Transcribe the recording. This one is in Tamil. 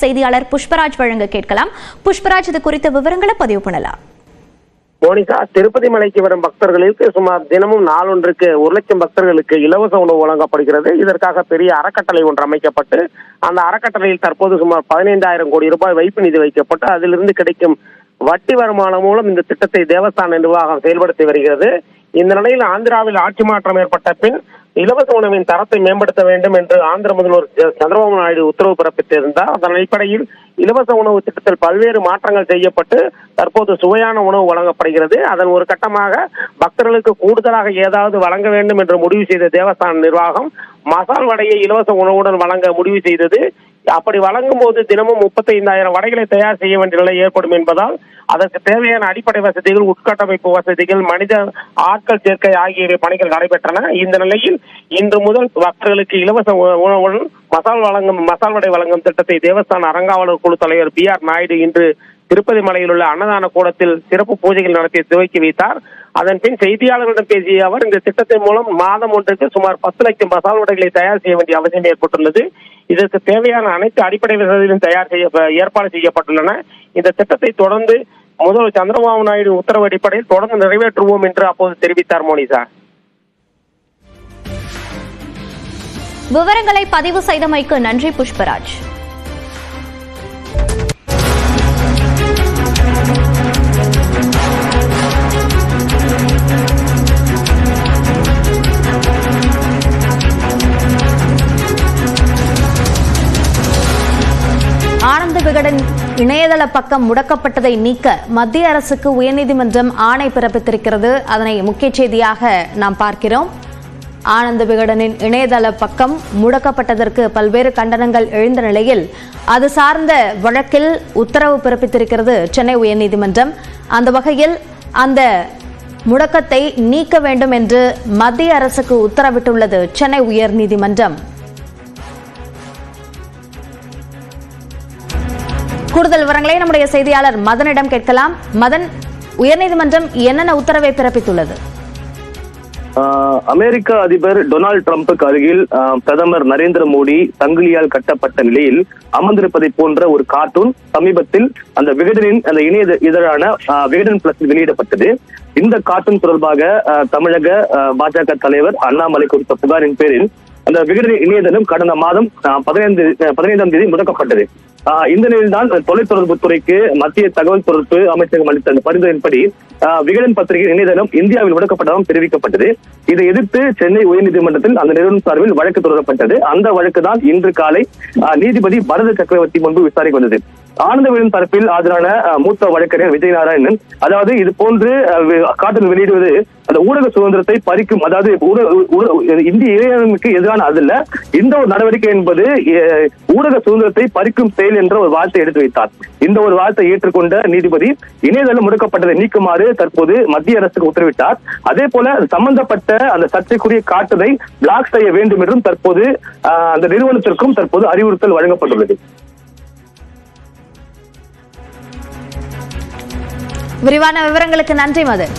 செய்தியாளர் புஷ்பராஜ் வழங்க கேட்கலாம். புஷ்பராஜ், இது குறித்த விவரங்களை பதிவு பண்ணலாம். மோனிகா, திருப்பதி மலைக்கு வரும் பக்தர்களுக்கு சுமார் தினமும் நாளொன்றுக்கு 1 லட்சம் பக்தர்களுக்கு இலவச உணவு வழங்கப்படுகிறது. இதற்காக பெரிய அறக்கட்டளை ஒன்று அமைக்கப்பட்டு அந்த அறக்கட்டளையில் தற்போது சுமார் 15,000 கோடி ரூபாய் வைப்பு நிதி வைக்கப்பட்டு அதிலிருந்து கிடைக்கும் வட்டி வருமானம் மூலம் இந்த திட்டத்தை தேவஸ்தான நிர்வாகம் செயல்படுத்தி வருகிறது. இந்த நிலையில் ஆந்திராவில் ஆட்சி மாற்றம் ஏற்பட்ட பின் இலவச உணவின் தரத்தை மேம்படுத்த வேண்டும் என்று ஆந்திர முதல்வர் சந்திரபாபு நாயுடு உத்தரவு பிறப்பித்திருந்தார். அதன் அடிப்படையில் இலவச உணவு திட்டத்தில் பல்வேறு மாற்றங்கள் செய்யப்பட்டு தற்போது சுவையான உணவு வழங்கப்படுகிறது. அதன் ஒரு கட்டமாக பக்தர்களுக்கு கூடுதலாக ஏதாவது வழங்க வேண்டும் என்று முடிவு செய்த தேவஸ்தான நிர்வாகம் மசால் வடையை இலவச உணவுடன் வழங்க முடிவு செய்தது. அப்படி வழங்கும் போது தினமும் 35,000 வடைகளை தயார் செய்ய வேண்டிய நிலை ஏற்படும் என்பதால் அதற்கு தேவையான அடிப்படை வசதிகள், உட்கட்டமைப்பு வசதிகள், மனித ஆட்கள் சேர்க்கை ஆகியவை பணிகள் நடைபெற்றன. இந்த நிலையில் இன்று முதல் பக்தர்களுக்கு இலவச உணவுடன் மசால் வடை வழங்கும் திட்டத்தை தேவஸ்தான அறங்காவலர் குழு தலைவர் BR நாயுடு இன்று திருப்பதி மலையில் உள்ள அன்னதான கூடத்தில் சிறப்பு பூஜைகள் நடத்தி துவக்கி வைத்தார். அதன் பின் செய்தியாளர்களிடம் பேசிய அவர், இந்த திட்டத்தின் மூலம் மாதம் ஒன்றுக்கு சுமார் 10 லட்சம் மசால் வடைகளை தயார் செய்ய வேண்டிய அவசியம் ஏற்பட்டுள்ளது. இதற்கு தேவையான அனைத்து அடிப்படை வசதிகளும் ஏற்பாடு செய்யப்பட்டுள்ளன. இந்த திட்டத்தை தொடர்ந்து முதல்வர் சந்திரபாபு நாயுடு உத்தரவு அடிப்படையில் தொடர்ந்து நிறைவேற்றுவோம் என்று அப்போது தெரிவித்தார். மோனிகா, விவரங்களை பதிவு செய்தமைக்கு நன்றி புஷ்பராஜ். ஆனந்த விகடன் இணையதள பக்கம் முடக்கப்பட்டதை நீக்க மத்திய அரசுக்கு உயர்நீதிமன்றம் ஆணை பிறப்பித்திருக்கிறது. அதனை முக்கிய செய்தியாக நாம் பார்க்கிறோம். ஆனந்த விகடனின் இணையதள பக்கம் முடக்கப்பட்டதற்கு பல்வேறு கண்டனங்கள் எழுந்த நிலையில் அது சார்ந்த வழக்கில் உத்தரவு பிறப்பித்திருக்கிறது சென்னை உயர்நீதிமன்றம். அந்த வகையில் அந்த முடக்கத்தை நீக்க வேண்டும் என்று மத்திய அரசுக்கு உத்தரவிட்டுள்ளது சென்னை உயர்நீதிமன்றம். கூடுதல் விவரங்களை நம்முடைய செய்தியாளர் மதனிடம் கேட்கலாம். மதன், உயர்நீதிமன்றம் என்னென்ன உத்தரவை பிறப்பித்துள்ளது? அமெரிக்க அதிபர் டொனால்டு டிரம்புக்கு அருகில் பிரதமர் நரேந்திர மோடி சங்கிலியால் கட்டப்பட்ட நிலையில் அமர்ந்திருப்பதை போன்ற ஒரு கார்ட்டூன் சமீபத்தில் அந்த விகடனின் அந்த இணைய இதழான விகடன் பிளஸ் வெளியிடப்பட்டது. இந்த கார்ட்டூன் தொடர்பாக தமிழக பாஜக தலைவர் அண்ணாமலை கொடுத்த புகாரின் பேரில் அந்த விகடன் இணையதளம் கடந்த மாதம் 15ஆம் தேதி முடக்கப்பட்டது. இந்த நிலையில்தான் தொலைத்தொடர்பு துறைக்கு மத்திய தகவல் தொடர்பு அமைச்சகம் அளித்த அந்த பரிந்துரையின்படி விகடன் பத்திரிகை இணையதளம் இந்தியாவில் முடக்கப்பட்டதாகவும் தெரிவிக்கப்பட்டது. இதை எதிர்த்து சென்னை உயர்நீதிமன்றத்தில் அந்த நிறுவனம் சார்பில் வழக்கு தொடரப்பட்டது. அந்த வழக்கு தான் இன்று காலை நீதிபதி பரத சக்கரவர்த்தி முன்பு விசாரிக்க வந்தது. ஆனந்த விகடன் தரப்பில் ஆஜரான மூத்த வழக்கறிஞர் விஜய் நாராயணன், அதாவது இது போன்று கார்ட்டூன் வெளியிடுவது அந்த ஊடக சுதந்திரத்தை பறிக்கும், அதாவது இந்திய இறையாண்மைக்கு எதிரான அது இல்ல, இந்த ஒரு நடவடிக்கை என்பது ஊடக சுதந்திரத்தை பறிக்கும் செயல் என்ற ஒரு வார்த்தை எடுத்து வைத்தார். இந்த ஒரு வார்த்தை ஏற்றுக்கொண்ட நீதிபதி இணையதளம் முடக்கப்பட்டதை நீக்குமாறு தற்போது மத்திய அரசுக்கு உத்தரவிட்டார். அதே போல சம்பந்தப்பட்ட அந்த சர்ச்சைக்குரிய கார்ட்டூனை பிளாக் செய்ய வேண்டும் என்றும் தற்போது அந்த நிறுவனத்திற்கும் தற்போது அறிவுறுத்தல் வழங்கப்பட்டுள்ளது. விரிவான விவரங்களுக்கு நன்றி மதன்.